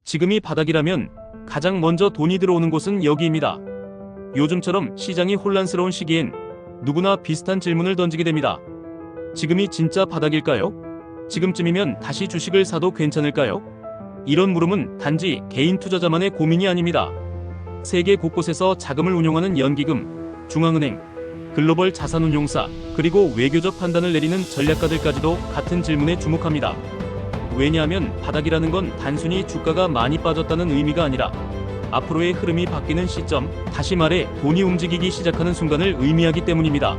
지금이 바닥이라면 가장 먼저 돈이 들어오는 곳은 여기입니다. 요즘처럼 시장이 혼란스러운 시기엔 누구나 비슷한 질문을 던지게 됩니다. 지금이 진짜 바닥일까요? 지금쯤이면 다시 주식을 사도 괜찮을까요? 이런 물음은 단지 개인 투자자만의 고민이 아닙니다. 세계 곳곳에서 자금을 운용하는 연기금, 중앙은행, 글로벌 자산운용사, 그리고 외교적 판단을 내리는 전략가들까지도 같은 질문에 주목합니다. 왜냐하면 바닥이라는 건 단순히 주가가 많이 빠졌다는 의미가 아니라 앞으로의 흐름이 바뀌는 시점, 다시 말해 돈이 움직이기 시작하는 순간을 의미하기 때문입니다.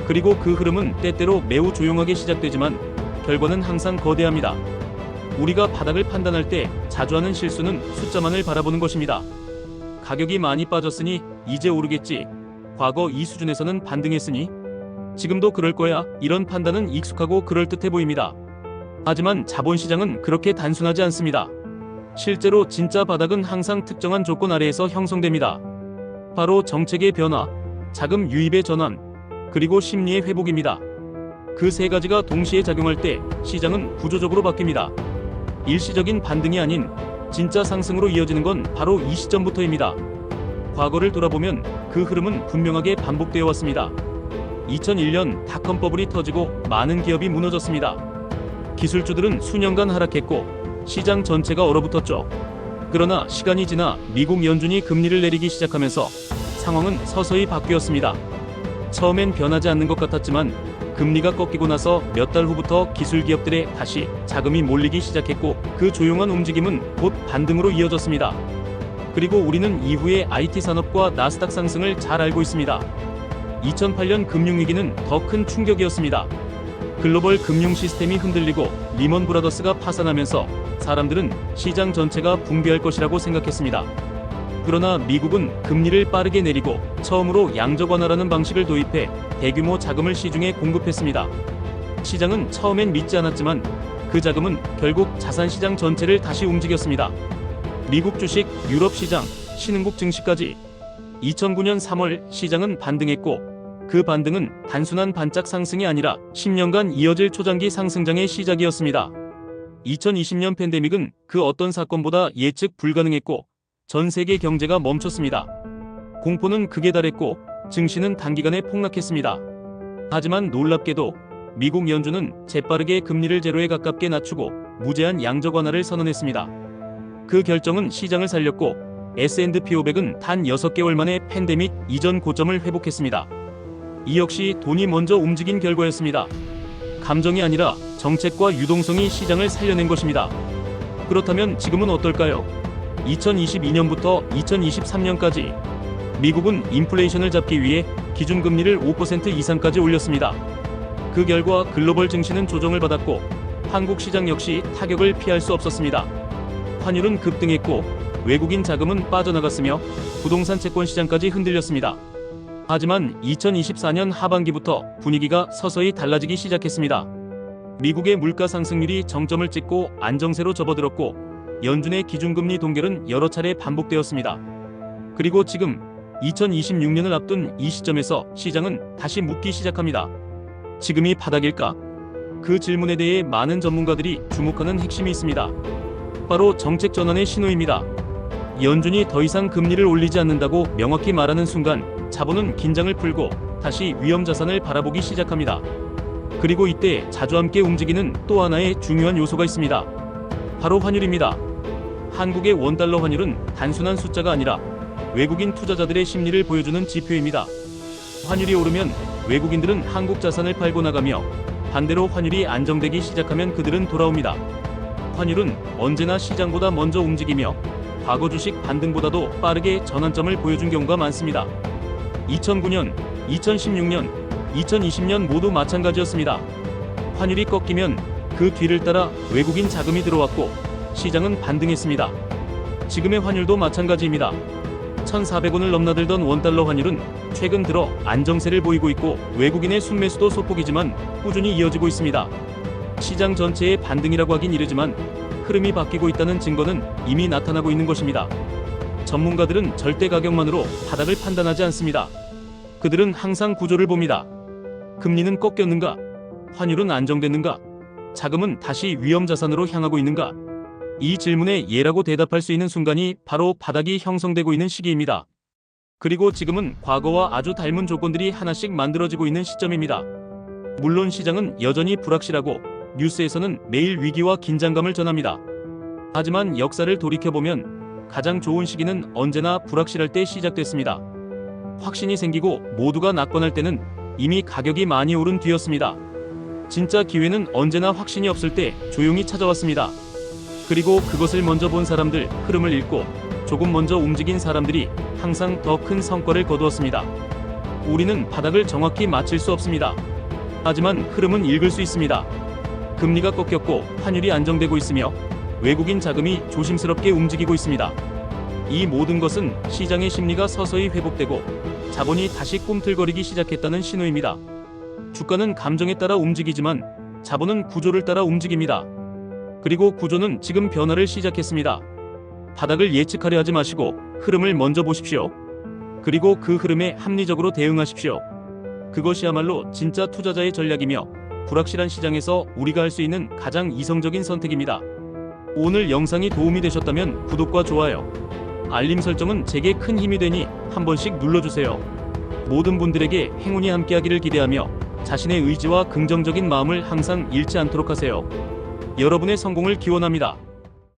그리고 그 흐름은 때때로 매우 조용하게 시작되지만 결과는 항상 거대합니다. 우리가 바닥을 판단할 때 자주 하는 실수는 숫자만을 바라보는 것입니다. 가격이 많이 빠졌으니 이제 오르겠지. 과거 이 수준에서는 반등했으니 지금도 그럴 거야. 이런 판단은 익숙하고 그럴듯해 보입니다. 하지만 자본시장은 그렇게 단순하지 않습니다. 실제로 진짜 바닥은 항상 특정한 조건 아래에서 형성됩니다. 바로 정책의 변화, 자금 유입의 전환, 그리고 심리의 회복입니다. 그 세 가지가 동시에 작용할 때 시장은 구조적으로 바뀝니다. 일시적인 반등이 아닌 진짜 상승으로 이어지는 건 바로 이 시점부터입니다. 과거를 돌아보면 그 흐름은 분명하게 반복되어 왔습니다. 2001년 닷컴 버블이 터지고 많은 기업이 무너졌습니다. 기술주들은 수년간 하락했고 시장 전체가 얼어붙었죠. 그러나 시간이 지나 미국 연준이 금리를 내리기 시작하면서 상황은 서서히 바뀌었습니다. 처음엔 변하지 않는 것 같았지만 금리가 꺾이고 나서 몇 달 후부터 기술 기업들에 다시 자금이 몰리기 시작했고 그 조용한 움직임은 곧 반등으로 이어졌습니다. 그리고 우리는 이후의 IT 산업과 나스닥 상승을 잘 알고 있습니다. 2008년 금융위기는 더 큰 충격이었습니다. 글로벌 금융 시스템이 흔들리고 리먼 브라더스가 파산하면서 사람들은 시장 전체가 붕괴할 것이라고 생각했습니다. 그러나 미국은 금리를 빠르게 내리고 처음으로 양적 완화라는 방식을 도입해 대규모 자금을 시중에 공급했습니다. 시장은 처음엔 믿지 않았지만 그 자금은 결국 자산시장 전체를 다시 움직였습니다. 미국 주식, 유럽 시장, 신흥국 증시까지 2009년 3월 시장은 반등했고 그 반등은 단순한 반짝 상승이 아니라 10년간 이어질 초장기 상승장의 시작이었습니다. 2020년 팬데믹은 그 어떤 사건보다 예측 불가능했고 전 세계 경제가 멈췄습니다. 공포는 극에 달했고 증시는 단기간에 폭락했습니다. 하지만 놀랍게도 미국 연준은 재빠르게 금리를 제로에 가깝게 낮추고 무제한 양적 완화를 선언했습니다. 그 결정은 시장을 살렸고 S&P 500은 단 6개월 만에 팬데믹 이전 고점을 회복했습니다. 이 역시 돈이 먼저 움직인 결과였습니다. 감정이 아니라 정책과 유동성이 시장을 살려낸 것입니다. 그렇다면 지금은 어떨까요? 2022년부터 2023년까지 미국은 인플레이션을 잡기 위해 기준금리를 5% 이상까지 올렸습니다. 그 결과 글로벌 증시는 조정을 받았고 한국 시장 역시 타격을 피할 수 없었습니다. 환율은 급등했고 외국인 자금은 빠져나갔으며 부동산 채권 시장까지 흔들렸습니다. 하지만 2024년 하반기부터 분위기가 서서히 달라지기 시작했습니다. 미국의 물가 상승률이 정점을 찍고 안정세로 접어들었고 연준의 기준금리 동결은 여러 차례 반복되었습니다. 그리고 지금 2026년을 앞둔 이 시점에서 시장은 다시 묻기 시작합니다. 지금이 바닥일까? 그 질문에 대해 많은 전문가들이 주목하는 핵심이 있습니다. 바로 정책 전환의 신호입니다. 연준이 더 이상 금리를 올리지 않는다고 명확히 말하는 순간 자본은 긴장을 풀고 다시 위험 자산을 바라보기 시작합니다. 그리고 이때 자주 함께 움직이는 또 하나의 중요한 요소가 있습니다. 바로 환율입니다. 한국의 원달러 환율은 단순한 숫자가 아니라 외국인 투자자들의 심리를 보여주는 지표입니다. 환율이 오르면 외국인들은 한국 자산을 팔고 나가며 반대로 환율이 안정되기 시작하면 그들은 돌아옵니다. 환율은 언제나 시장보다 먼저 움직이며 과거 주식 반등보다도 빠르게 전환점을 보여준 경우가 많습니다. 2009년, 2016년, 2020년 모두 마찬가지였습니다. 환율이 꺾이면 그 뒤를 따라 외국인 자금이 들어왔고 시장은 반등했습니다. 지금의 환율도 마찬가지입니다. 1,400원을 넘나들던 원달러 환율은 최근 들어 안정세를 보이고 있고 외국인의 순매수도 소폭이지만 꾸준히 이어지고 있습니다. 시장 전체의 반등이라고 하긴 이르지만 흐름이 바뀌고 있다는 증거는 이미 나타나고 있는 것입니다. 전문가들은 절대 가격만으로 바닥을 판단하지 않습니다. 그들은 항상 구조를 봅니다. 금리는 꺾였는가? 환율은 안정됐는가? 자금은 다시 위험 자산으로 향하고 있는가? 이 질문에 예라고 대답할 수 있는 순간이 바로 바닥이 형성되고 있는 시기입니다. 그리고 지금은 과거와 아주 닮은 조건들이 하나씩 만들어지고 있는 시점입니다. 물론 시장은 여전히 불확실하고 뉴스에서는 매일 위기와 긴장감을 전합니다. 하지만 역사를 돌이켜보면 가장 좋은 시기는 언제나 불확실할 때 시작됐습니다. 확신이 생기고 모두가 낙관할 때는 이미 가격이 많이 오른 뒤였습니다. 진짜 기회는 언제나 확신이 없을 때 조용히 찾아왔습니다. 그리고 그것을 먼저 본 사람들, 흐름을 읽고 조금 먼저 움직인 사람들이 항상 더 큰 성과를 거두었습니다. 우리는 바닥을 정확히 맞힐 수 없습니다. 하지만 흐름은 읽을 수 있습니다. 금리가 꺾였고 환율이 안정되고 있으며 외국인 자금이 조심스럽게 움직이고 있습니다. 이 모든 것은 시장의 심리가 서서히 회복되고 자본이 다시 꿈틀거리기 시작했다는 신호입니다. 주가는 감정에 따라 움직이지만 자본은 구조를 따라 움직입니다. 그리고 구조는 지금 변화를 시작했습니다. 바닥을 예측하려 하지 마시고 흐름을 먼저 보십시오. 그리고 그 흐름에 합리적으로 대응하십시오. 그것이야말로 진짜 투자자의 전략이며 불확실한 시장에서 우리가 할 수 있는 가장 이성적인 선택입니다. 오늘 영상이 도움이 되셨다면 구독과 좋아요, 알림 설정은 제게 큰 힘이 되니 한 번씩 눌러주세요. 모든 분들에게 행운이 함께하기를 기대하며 자신의 의지와 긍정적인 마음을 항상 잃지 않도록 하세요. 여러분의 성공을 기원합니다.